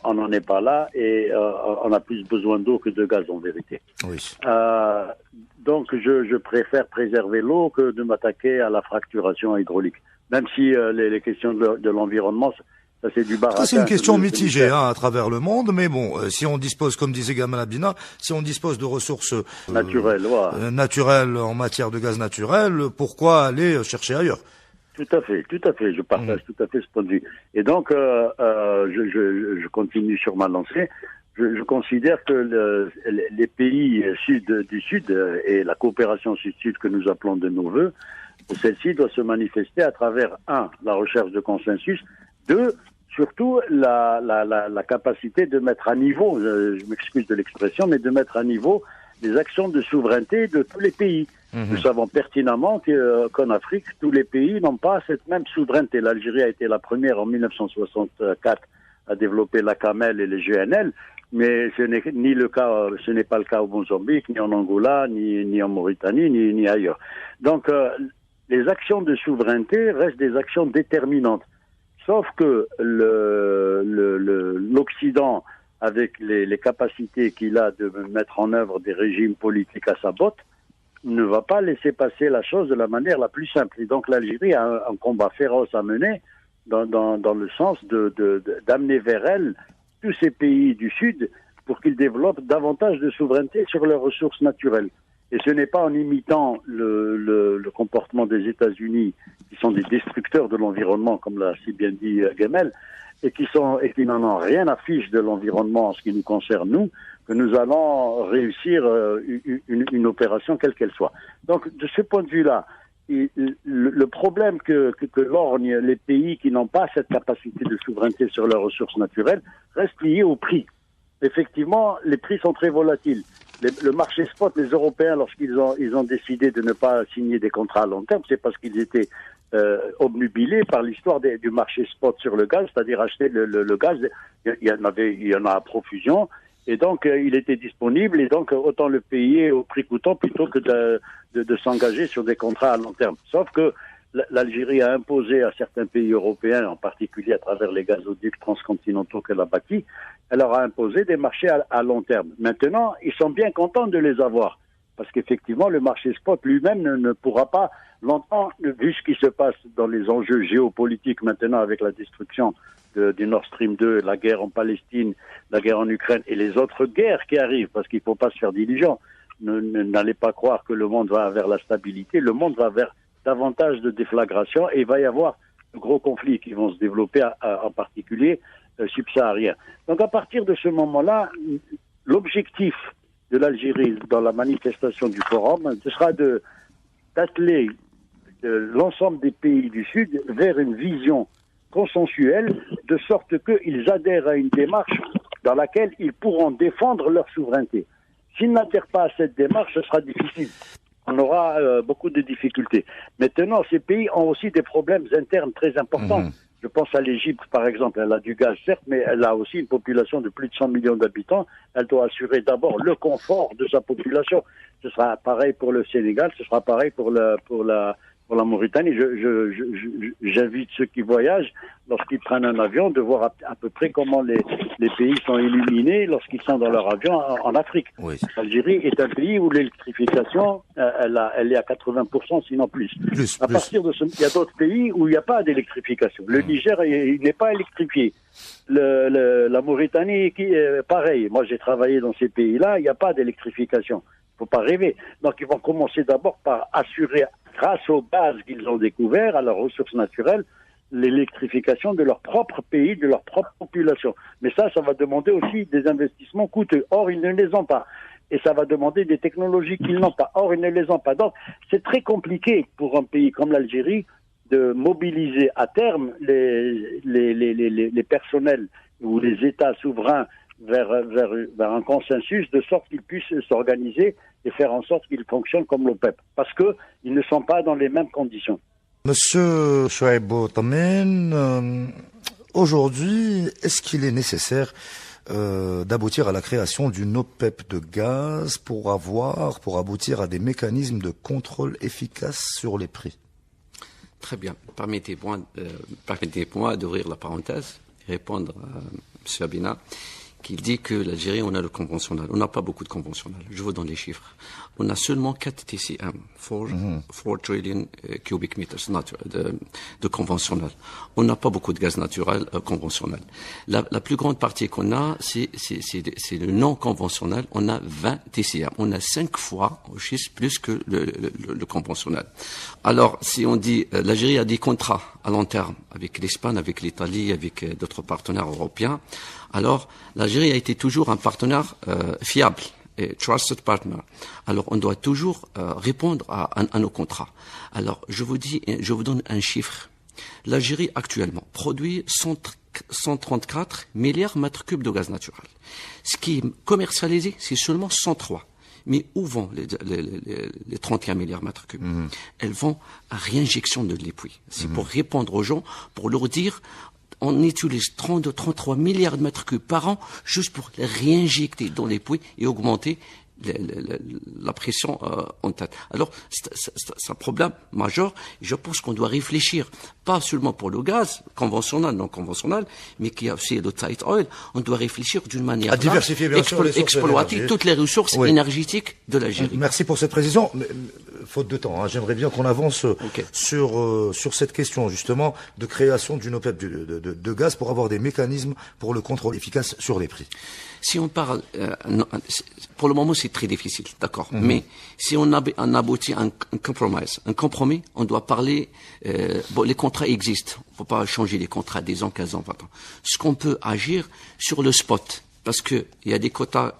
on n'en est pas là et on a plus besoin d'eau que de gaz en vérité. Oui. Donc je préfère préserver l'eau que de m'attaquer à la fracturation hydraulique. Même si les questions de l'environnement, ça c'est du baratin. C'est une question mitigée à travers le monde, mais bon, si on dispose, comme disait Gamal Abina, si on dispose de ressources naturelles en matière de gaz naturel, pourquoi aller chercher ailleurs? Tout à fait, je partage tout à fait ce point de vue. Et donc, je continue sur ma lancée. Je considère que les pays du Sud et la coopération Sud-Sud que nous appelons de nos voeux, celle-ci doit se manifester à travers, la recherche de consensus, surtout la capacité de mettre à niveau, je m'excuse de l'expression, mais de mettre à niveau les actions de souveraineté de tous les pays. Nous savons pertinemment qu'en Afrique, tous les pays n'ont pas cette même souveraineté. L'Algérie a été la première en 1964 à développer la CAMEL et les GNL, mais ce n'est pas le cas au Mozambique, ni en Angola, ni en Mauritanie, ni ailleurs. Donc, les actions de souveraineté restent des actions déterminantes. Sauf que l'Occident, avec les capacités qu'il a de mettre en œuvre des régimes politiques à sa botte, ne va pas laisser passer la chose de la manière la plus simple. Et donc l'Algérie a un combat féroce à mener dans le sens d'amener vers elle tous ces pays du Sud pour qu'ils développent davantage de souveraineté sur leurs ressources naturelles. Et ce n'est pas en imitant le comportement des États-Unis, qui sont des destructeurs de l'environnement, comme l'a si bien dit Gemel, et qui n'en ont rien à fiche de l'environnement en ce qui nous concerne, nous, que nous allons réussir une opération quelle qu'elle soit. Donc, de ce point de vue-là, le problème que lorgnent les pays qui n'ont pas cette capacité de souveraineté sur leurs ressources naturelles reste lié au prix. Effectivement, les prix sont très volatiles. Le marché spot, les Européens, lorsqu'ils ont décidé de ne pas signer des contrats à long terme, c'est parce qu'ils étaient obnubilés par l'histoire du marché spot sur le gaz, c'est-à-dire acheter le gaz, il y en a à profusion, et donc il était disponible, et donc autant le payer au prix coûtant plutôt que de s'engager sur des contrats à long terme. Sauf que l'Algérie a imposé à certains pays européens, en particulier à travers les gazoducs transcontinentaux qu'elle a bâtis, elle leur a imposé des marchés à long terme. Maintenant, ils sont bien contents de les avoir, parce qu'effectivement, le marché spot lui-même ne pourra pas longtemps, vu ce qui se passe dans les enjeux géopolitiques maintenant avec la destruction du Nord Stream 2, la guerre en Palestine, la guerre en Ukraine et les autres guerres qui arrivent, parce qu'il ne faut pas se faire diligent. N'allez pas croire que le monde va vers la stabilité, le monde va vers davantage de déflagration et il va y avoir de gros conflits qui vont se développer, en particulier subsahariens. Donc à partir de ce moment-là, l'objectif de l'Algérie dans la manifestation du forum, ce sera d'atteler l'ensemble des pays du Sud vers une vision consensuelle, de sorte qu'ils adhèrent à une démarche dans laquelle ils pourront défendre leur souveraineté. S'ils n'adhèrent pas à cette démarche, ce sera difficile. On aura beaucoup de difficultés. Maintenant, ces pays ont aussi des problèmes internes très importants. Je pense à l'Égypte, par exemple. Elle a du gaz, certes, mais elle a aussi une population de plus de 100 millions d'habitants. Elle doit assurer d'abord le confort de sa population. Ce sera pareil pour le Sénégal, ce sera pareil pour la Mauritanie. J'invite ceux qui voyagent, lorsqu'ils prennent un avion, de voir à peu près comment les pays sont illuminés lorsqu'ils sont dans leur avion en Afrique. Oui. L'Algérie est un pays où l'électrification, elle est à 80%, sinon plus. Partir de il y a d'autres pays où il n'y a pas d'électrification. Le Niger, il n'est pas électrifié. La Mauritanie, pareil. Moi, j'ai travaillé dans ces pays-là, il n'y a pas d'électrification. Il ne faut pas rêver. Donc, ils vont commencer d'abord par assurer, grâce aux bases qu'ils ont découvertes, à leurs ressources naturelles, l'électrification de leur propre pays, de leur propre population. Mais ça va demander aussi des investissements coûteux. Or, ils ne les ont pas. Et ça va demander des technologies qu'ils n'ont pas. Or, ils ne les ont pas. Donc, c'est très compliqué pour un pays comme l'Algérie de mobiliser à terme les personnels ou les États souverains vers un consensus de sorte qu'ils puissent s'organiser et faire en sorte qu'ils fonctionnent comme l'OPEP. Parce qu'ils ne sont pas dans les mêmes conditions. Monsieur Chouaïbou Tamen, aujourd'hui, est-ce qu'il est nécessaire d'aboutir à la création d'une OPEP de gaz pour aboutir à des mécanismes de contrôle efficaces sur les prix? Très bien. Permettez-moi d'ouvrir la parenthèse et répondre à M. Abina, qui dit que l'Algérie, on a le conventionnel. On n'a pas beaucoup de conventionnel. Je vous donne les chiffres. On a seulement 4 TCM, 4 trillion cubic meters de conventionnel. On n'a pas beaucoup de gaz naturel conventionnel. La plus grande partie qu'on a, c'est le non conventionnel. On a 20 TCM. On a 5 fois au schiste plus que le conventionnel. Alors, si on dit, l'Algérie a des contrats à long terme avec l'Espagne, avec l'Italie, avec d'autres partenaires européens, alors l'Algérie a été toujours un partenaire fiable. Et trusted partner. Alors, on doit toujours répondre à nos contrats. Alors, je vous donne un chiffre. L'Algérie, actuellement, produit 134 milliards mètres cubes de gaz naturel. Ce qui est commercialisé, c'est seulement 103. Mais où vont les 31 milliards mètres cubes? Elles vont à réinjection de l'épuis. C'est pour répondre aux gens, pour leur dire, on utilise 33 milliards de mètres cubes par an juste pour les réinjecter dans les puits et augmenter la pression en tête. Alors, c'est un problème majeur. Je pense qu'on doit réfléchir, pas seulement pour le gaz, conventionnel, non conventionnel, mais qui a aussi le tight oil. On doit réfléchir d'une manière à diversifier, bien sûr, les sources exploiter toutes les ressources énergétiques de l'Algérie. Merci pour cette précision. Mais, faute de temps, j'aimerais bien qu'on avance sur cette question, justement, de création d'une OPEP de gaz pour avoir des mécanismes pour le contrôle efficace sur les prix. Si on parle, pour le moment, c'est très difficile, d'accord. Mais si on aboutit à un compromis, on doit parler. Les contrats existent. On ne peut pas changer les contrats 10 ans, 15 ans, 20 ans. Ce qu'on peut agir sur le spot. Parce que il y a des quotas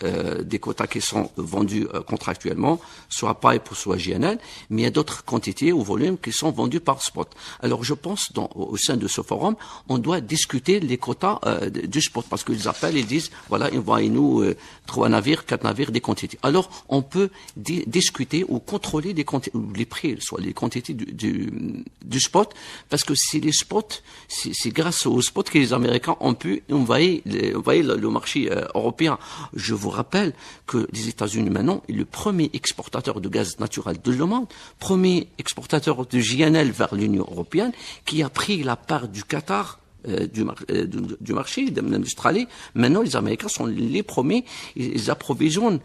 qui sont vendus contractuellement, soit pipe ou soit GNL, mais il y a d'autres quantités ou volumes qui sont vendus par spot. Alors je pense, au sein de ce forum, on doit discuter les quotas du spot, parce qu'ils appellent, ils disent, voilà, envoyez-nous 3 navires, 4 navires, des quantités. Alors on peut discuter ou contrôler les prix, soit les quantités du spot, parce que c'est les spots, c'est grâce aux spots que les Américains ont pu envoyer le marché européen. Je vous rappelle que les États-Unis maintenant est le premier exportateur de gaz naturel de le monde, premier exportateur de GNL vers l'Union européenne, qui a pris la part du Qatar du marché, de l'Australie. Maintenant, les Américains sont les premiers. Ils approvisionnent,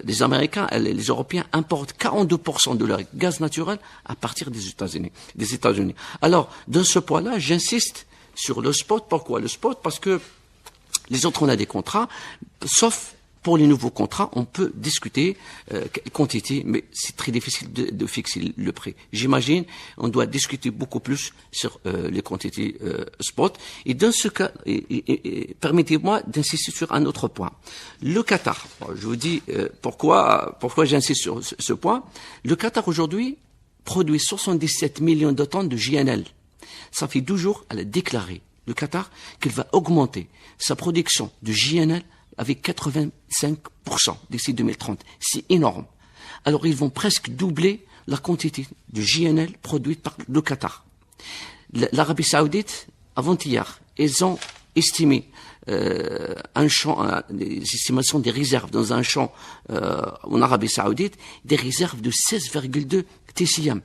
les Américains, les Européens importent 42% de leur gaz naturel à partir des États-Unis. Alors, de ce point-là, j'insiste sur le spot. Pourquoi le spot? Parce que les autres, on a des contrats, sauf pour les nouveaux contrats, on peut discuter quantité, mais c'est très difficile de fixer le prix. J'imagine, on doit discuter beaucoup plus sur les quantités spot. Et dans ce cas, permettez-moi d'insister sur un autre point. Le Qatar, je vous dis pourquoi j'insiste sur ce point. Le Qatar aujourd'hui produit 77 millions de tonnes de GNL. Ça fait 12 jours, elle a déclaré, le Qatar, qu'il va augmenter sa production de GNL avec 85% d'ici 2030. C'est énorme. Alors ils vont presque doubler la quantité de GNL produite par le Qatar. L'Arabie Saoudite, avant-hier, ils ont estimé un champ, des estimations des réserves dans un champ en Arabie Saoudite, des réserves de 16,2 TCM,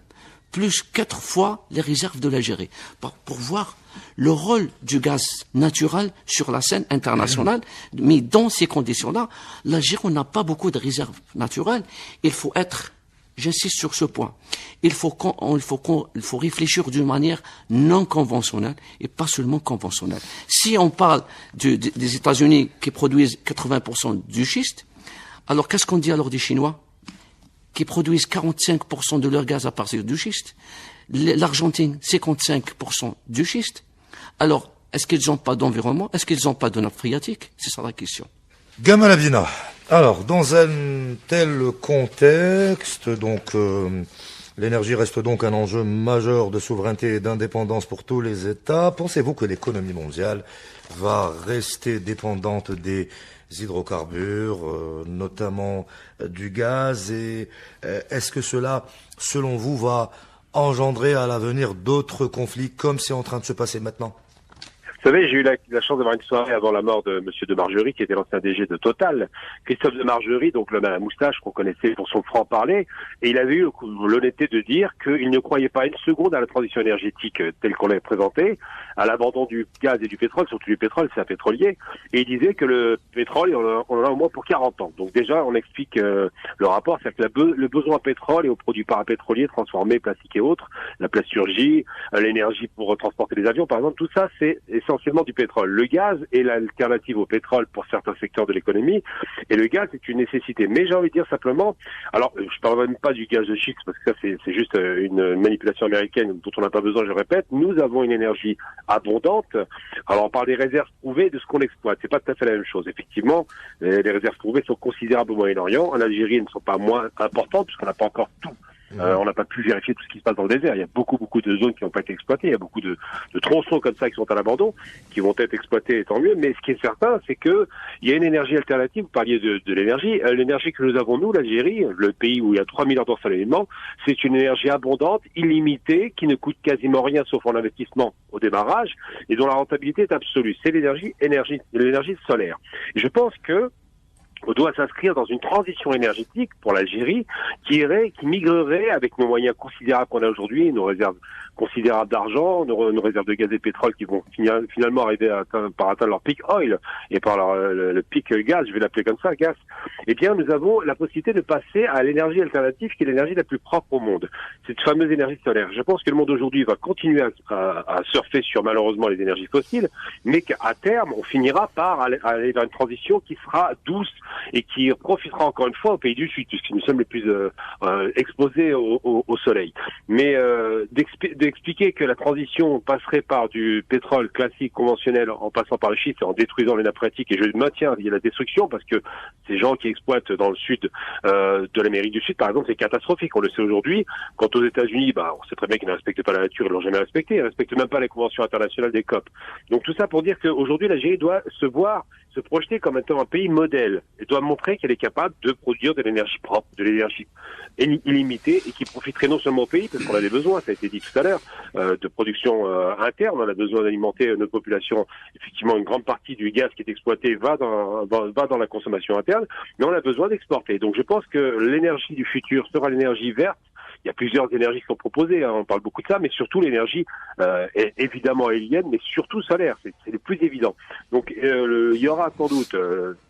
plus 4 fois les réserves de l'Algérie, pour voir le rôle du gaz naturel sur la scène internationale. Mais dans ces conditions-là, l'Algérie n'a pas beaucoup de réserves naturelles. Il faut être, j'insiste sur ce point, il faut réfléchir d'une manière non conventionnelle et pas seulement conventionnelle. Si on parle des États-Unis qui produisent 80% du schiste, alors qu'est-ce qu'on dit alors des Chinois qui produisent 45% de leur gaz à partir du schiste, l'Argentine 55% du schiste? Alors, est-ce qu'ils n'ont pas d'environnement? Est-ce qu'ils n'ont pas de nappe phréatique? C'est ça la question. Gamal Abina, alors, dans un tel contexte, donc, L'énergie reste donc un enjeu majeur de souveraineté et d'indépendance pour tous les États. Pensez-vous que l'économie mondiale va rester dépendante des hydrocarbures, notamment du gaz, et est-ce que cela, selon vous, va engendrer à l'avenir d'autres conflits comme c'est en train de se passer maintenant? Vous savez, j'ai eu la chance d'avoir une soirée avant la mort de Monsieur de Margerie, qui était l'ancien DG de Total. Christophe de Margerie, donc l'homme à la moustache qu'on connaissait pour son franc-parler, et il avait eu l'honnêteté de dire qu'il ne croyait pas une seconde à la transition énergétique telle qu'on l'avait présentée, à l'abandon du gaz et du pétrole, surtout du pétrole, c'est un pétrolier, et il disait que le pétrole, on en a au moins pour 40 ans. Donc déjà, on explique le rapport, c'est-à-dire que le besoin en pétrole et aux produits parapétroliers transformés, plastiques et autres, la plasturgie, l'énergie pour transporter les avions, par exemple, tout ça, c'est essentiellement du pétrole. Le gaz est l'alternative au pétrole pour certains secteurs de l'économie, et le gaz est une nécessité. Mais j'ai envie de dire simplement, alors je parle même pas du gaz de schiste, parce que ça c'est juste une manipulation américaine dont on n'a pas besoin, je répète. Nous avons une énergie abondante. Alors on parle des réserves prouvées, de ce qu'on exploite. C'est pas tout à fait la même chose. Effectivement, les réserves prouvées sont considérables au Moyen-Orient. En Algérie, elles ne sont pas moins importantes, puisqu'on n'a pas encore tout. On n'a pas pu vérifier tout ce qui se passe dans le désert. Il y a beaucoup de zones qui n'ont pas été exploitées. Il y a beaucoup de tronçons comme ça qui sont à l'abandon, qui vont être exploités, et tant mieux. Mais ce qui est certain, c'est que il y a une énergie alternative. Vous parliez de l'énergie. L'énergie que nous avons, nous, l'Algérie, le pays où il y a 3 milliards d'ensoleillement, c'est une énergie abondante, illimitée, qui ne coûte quasiment rien sauf en investissement au démarrage, et dont la rentabilité est absolue. C'est l'énergie solaire. Et je pense que on doit s'inscrire dans une transition énergétique pour l'Algérie qui migrerait avec nos moyens considérables qu'on a aujourd'hui, nos réserves considérables d'argent, nos réserves de gaz et pétrole qui vont finalement arriver par atteindre leur pic oil et par le pic gaz, je vais l'appeler comme ça, gaz. Eh bien, nous avons la possibilité de passer à l'énergie alternative qui est l'énergie la plus propre au monde. Cette fameuse énergie solaire. Je pense que le monde aujourd'hui va continuer à surfer sur malheureusement les énergies fossiles, mais qu'à terme, on finira par aller vers une transition qui sera douce et qui profitera encore une fois aux pays du Sud, puisque nous sommes les plus exposés au soleil. Mais d'expliquer que la transition passerait par du pétrole classique, conventionnel, en passant par le schiste et en détruisant les nappes phréatiques, et je maintiens, il y a la destruction, parce que ces gens qui exploitent dans le sud de l'Amérique du Sud, par exemple, c'est catastrophique, on le sait aujourd'hui. Quant aux États-Unis, on sait très bien qu'ils ne respectent pas la nature, ils l'ont jamais respecté, ils ne respectent même pas les conventions internationales des COP. Donc tout ça pour dire qu'aujourd'hui, l'Algérie doit se projeter comme étant un pays modèle et doit montrer qu'elle est capable de produire de l'énergie propre, de l'énergie illimitée et qui profiterait non seulement au pays, parce qu'on a des besoins, ça a été dit tout à l'heure, de production interne, on a besoin d'alimenter notre population. Effectivement, une grande partie du gaz qui est exploité va dans la consommation interne, mais on a besoin d'exporter. Donc je pense que l'énergie du futur sera l'énergie verte. Il y a plusieurs énergies qui sont proposées, on parle beaucoup de ça, mais surtout l'énergie évidemment éolienne, mais surtout solaire, c'est le plus évident. Donc il y aura sans doute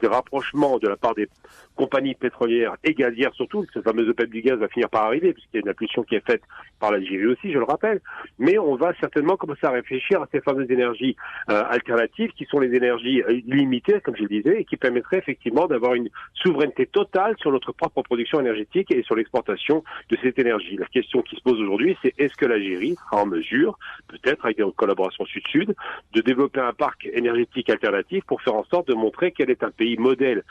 des rapprochements de la part des compagnies pétrolières et gazières surtout, ce fameux OPEP du gaz va finir par arriver, puisqu'il y a une impulsion qui est faite par l'Algérie aussi, je le rappelle, mais on va certainement commencer à réfléchir à ces fameuses énergies alternatives, qui sont les énergies illimitées, comme je le disais, et qui permettraient effectivement d'avoir une souveraineté totale sur notre propre production énergétique et sur l'exportation de cette énergie. La question qui se pose aujourd'hui, c'est est-ce que l'Algérie sera en mesure, peut-être avec des collaborations sud-sud, de développer un parc énergétique alternatif pour faire en sorte de montrer qu'elle est un pays modèle,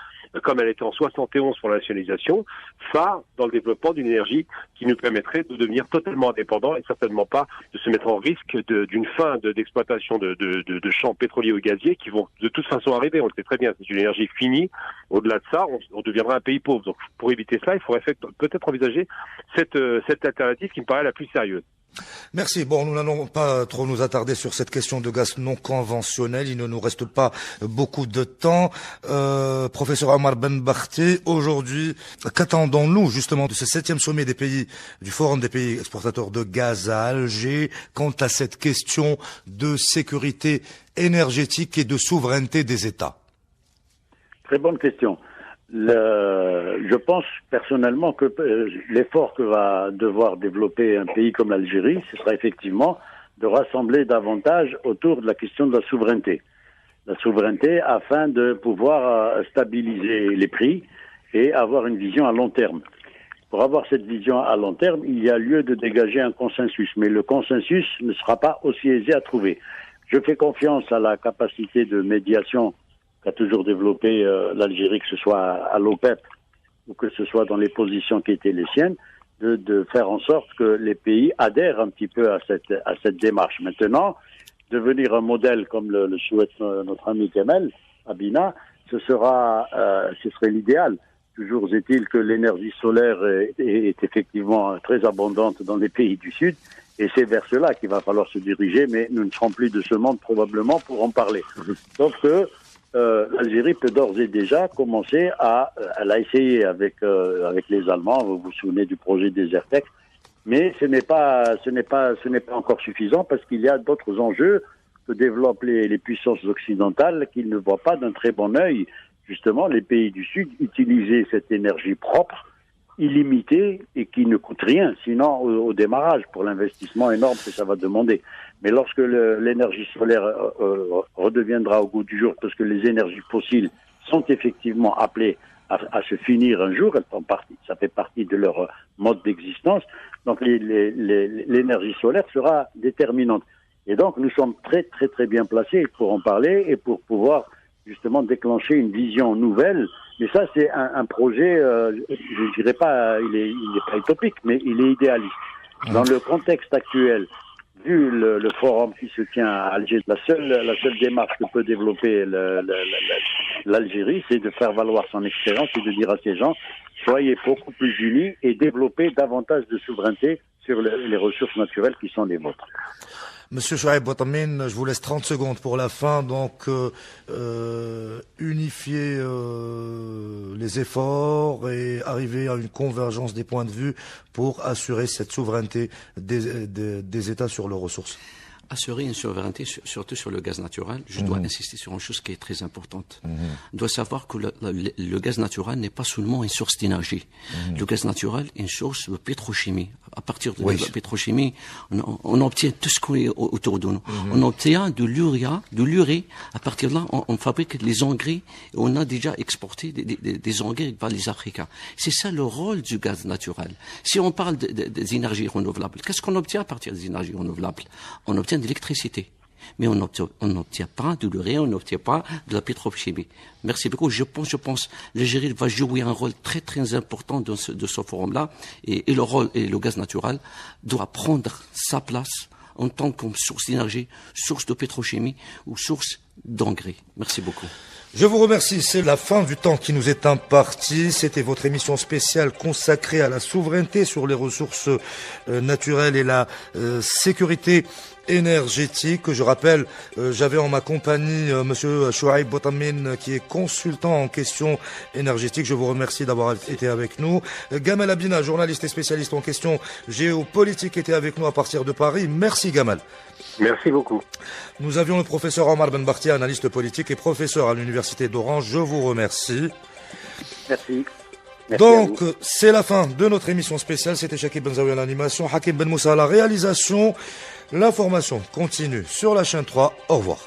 comme elle était en 71 pour la nationalisation, phare dans le développement d'une énergie qui nous permettrait de devenir totalement indépendants et certainement pas de se mettre en risque d'une fin d'exploitation de champs pétroliers ou gaziers qui vont de toute façon arriver. On le sait très bien, c'est une énergie finie. Au-delà de ça, on deviendra un pays pauvre. Donc pour éviter cela, il faudrait peut-être envisager cette alternative qui me paraît la plus sérieuse. Merci. Bon, nous n'allons pas trop nous attarder sur cette question de gaz non conventionnel. Il ne nous reste pas beaucoup de temps. Professeur Omar Benbakhti, aujourd'hui, qu'attendons-nous justement de ce 7e sommet des pays, du Forum des pays exportateurs de gaz à Alger, quant à cette question de sécurité énergétique et de souveraineté des États? Très bonne question. Je pense personnellement que l'effort que va devoir développer un pays comme l'Algérie, ce sera effectivement de rassembler davantage autour de la question de la souveraineté. La souveraineté afin de pouvoir stabiliser les prix et avoir une vision à long terme. Pour avoir cette vision à long terme, il y a lieu de dégager un consensus, mais le consensus ne sera pas aussi aisé à trouver. Je fais confiance à la capacité de médiation qu'a toujours développé l'Algérie, que ce soit à l'OPEP ou que ce soit dans les positions qui étaient les siennes. de faire en sorte que les pays adhèrent un petit peu à cette démarche. Maintenant, devenir un modèle comme le souhaite notre ami Kamel Abina, ce serait l'idéal. Toujours est-il que l'énergie solaire est effectivement très abondante dans les pays du Sud, et c'est vers cela qu'il va falloir se diriger, mais nous ne serons plus de ce monde probablement pour en parler. Sauf que l'Algérie peut d'ores et déjà commencer elle a essayé avec les Allemands, vous vous souvenez du projet Desertec, mais ce n'est pas encore suffisant parce qu'il y a d'autres enjeux que développent les puissances occidentales qui ne voient pas d'un très bon œil, justement, les pays du Sud utiliser cette énergie propre, illimitée et qui ne coûte rien, sinon au démarrage, pour l'investissement énorme que ça va demander. Mais lorsque l'énergie solaire redeviendra au goût du jour, parce que les énergies fossiles sont effectivement appelées à se finir un jour, ça fait partie de leur mode d'existence, donc l'énergie solaire sera déterminante. Et donc nous sommes très très très bien placés pour en parler et pour pouvoir justement déclencher une vision nouvelle. Mais ça, c'est un projet, je ne dirais pas, il est pas utopique, mais il est idéaliste. Dans le contexte actuel, vu le forum qui se tient à Alger, la seule démarche que peut développer l'Algérie, c'est de faire valoir son expérience et de dire à ces gens, soyez beaucoup plus unis et développez davantage de souveraineté sur les ressources naturelles qui sont les vôtres. Monsieur Chouaib Boutamine, je vous laisse 30 secondes pour la fin. Donc, unifier les efforts et arriver à une convergence des points de vue pour assurer cette souveraineté des États sur leurs ressources. Assurer une souveraineté, surtout sur le gaz naturel, je dois insister sur une chose qui est très importante. On doit savoir que le gaz naturel n'est pas seulement une source d'énergie. Le gaz naturel est une source de pétrochimie. À partir de la pétrochimie, on obtient tout ce qui est autour de nous. On obtient de l'urée. À partir de là, on fabrique les engrais. Et on a déjà exporté des engrais par les Africains. C'est ça le rôle du gaz naturel. Si on parle des énergies renouvelables, qu'est-ce qu'on obtient à partir des énergies renouvelables? On obtient de l'électricité. Mais on n'obtient pas de l'urée, on n'obtient pas de la pétrochimie. Merci beaucoup. Je pense, l'Algérie va jouer un rôle très très important de ce forum-là, et le gaz naturel doit prendre sa place en tant que source d'énergie, source de pétrochimie ou source d'engrais. Merci beaucoup. Je vous remercie, c'est la fin du temps qui nous est imparti. C'était votre émission spéciale consacrée à la souveraineté sur les ressources naturelles et la sécurité énergétique. Je rappelle, j'avais en ma compagnie monsieur Chouaib Boutamine qui est consultant en questions énergétiques. Je vous remercie d'avoir été avec nous. Gamal Abina, journaliste et spécialiste en questions géopolitiques, était avec nous à partir de Paris. Merci Gamal. Merci beaucoup. Nous avions le professeur Omar Ben Bartia, analyste politique et professeur à l'université d'Orange. Je vous remercie. Merci. Donc, c'est la fin de notre émission spéciale. C'était Chakib Benzaoui à l'animation, Hakim Ben Moussa à la réalisation. L'information continue sur la chaîne 3. Au revoir.